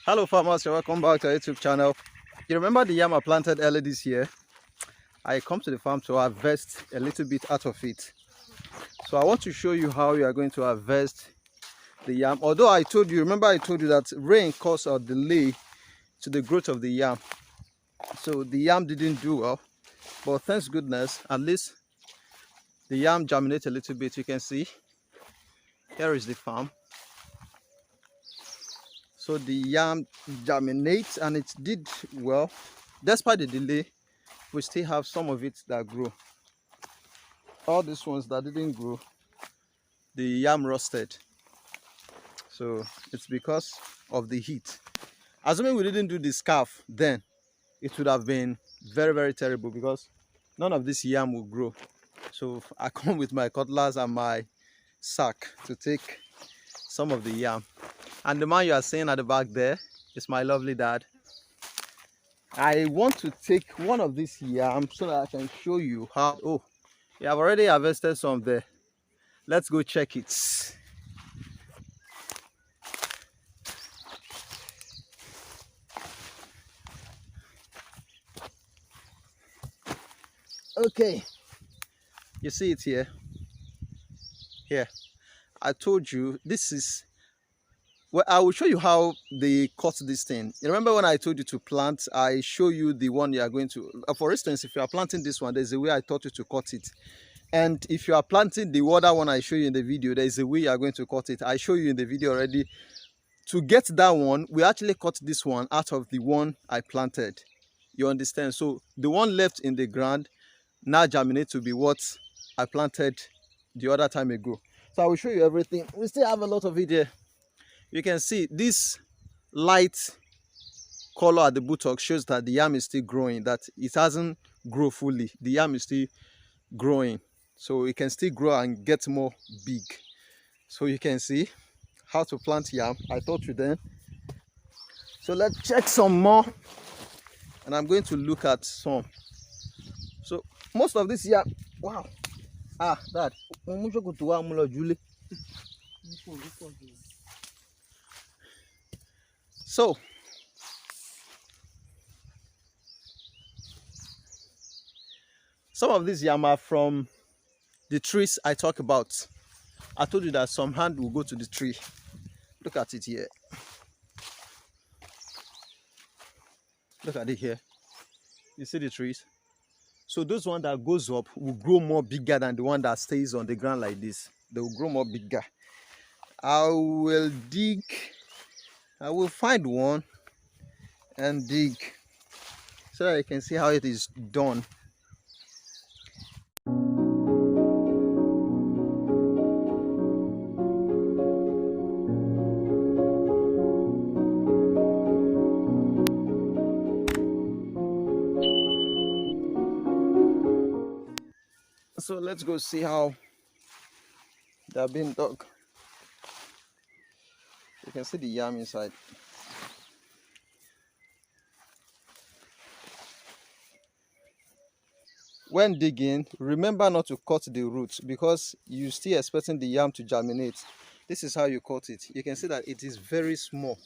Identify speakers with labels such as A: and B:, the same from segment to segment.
A: Hello farmers, welcome back to our YouTube channel. You remember the yam I planted early this year? I come to the farm to harvest a little bit out of it. So I want to show you how you are going to harvest the yam. Although I told you, remember I told you that rain caused a delay to the growth of the yam. So the yam didn't do well, but thanks goodness, at least the yam germinated a little bit. You can see, here is the farm. So the yam germinates and it did well. Despite the delay, we still have some of it that grow. All these ones that didn't grow, the yam rusted. So it's because of the heat. Assuming we didn't do the scarf, then it would have been very, very terrible because none of this yam will grow. So I come with my cutlass and my sack to take some of the yam. And the man you are seeing at the back there is my lovely dad. I want to take one of these yam so that I can show you how. Oh, you have already harvested some there. Let's go check it. Okay, you see it here. Here, I told you this is. Well, I will show you how they cut this thing. You remember when I told you to plant, I show you the one you are going to. For instance, if you are planting this one, there's a way I taught you to cut it. And if you are planting the other one I show you in the video, there's a way you are going to cut it. I show you in the video already. To get that one, we actually cut this one out of the one I planted. You understand? So the one left in the ground now germinate to be what I planted the other time ago. So I will show you everything. We still have a lot of it here. You can see this light color at the buttock shows that the yam is still growing, that it hasn't grown fully. The yam is still growing, so it can still grow and get more big. So you can see how to plant yam. I taught you then. So let's check some more, and I'm going to look at some. So most of this yam, wow. Dad. So some of these yam are from the trees I talk about. I told you that some hand will go to the tree. Look at it here. Look at it here. You see the trees? So those one that goes up will grow more bigger than the one that stays on the ground like this. They will grow more bigger. I will dig. I will find one and dig so that you can see how it is done. So let's go see how they are being dug. You can see the yam inside. When digging, remember not to cut the roots because you're still expecting the yam to germinate. This is how you cut it. You can see that it is very small.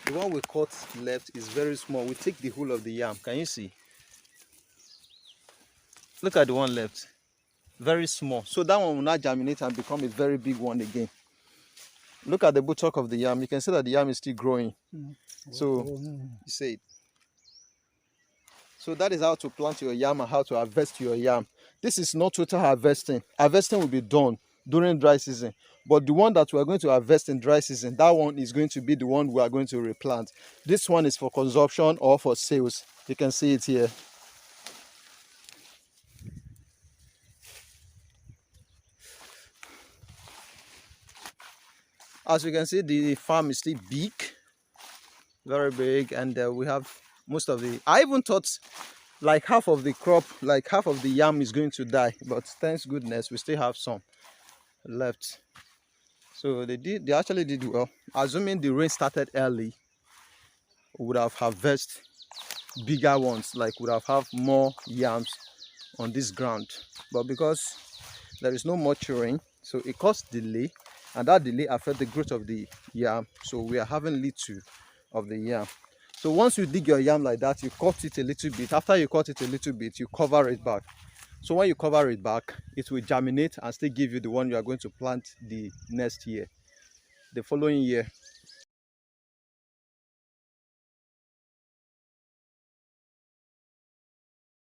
A: The one we cut left is very small. We take the whole of the yam. Can you see? Look at the one left. Very small. So that one will not germinate and become a very big one again. Look at the buttock of the yam. You can see that the yam is still growing. So you see it. So that is how to plant your yam and how to harvest your yam. This is not total harvesting. Harvesting will be done during dry season. But the one that we are going to harvest in dry season, that one is going to be the one we are going to replant. This one is for consumption or for sales. You can see it here. As you can see, the farm is still big, very big, and we have most of the. I even thought like half of the crop, like half of the yam is going to die, but thanks goodness we still have some left. So they actually did well. Assuming the rain started early, we would have harvested bigger ones, like would have more yams on this ground. But because there is no much rain, so it caused delay. And that delay affects the growth of the yam, so we are having little of the yam. So once you dig your yam like that, you cut it a little bit. After you cut it a little bit, you cover it back. So when you cover it back, it will germinate and still give you the one you are going to plant the next year, the following year.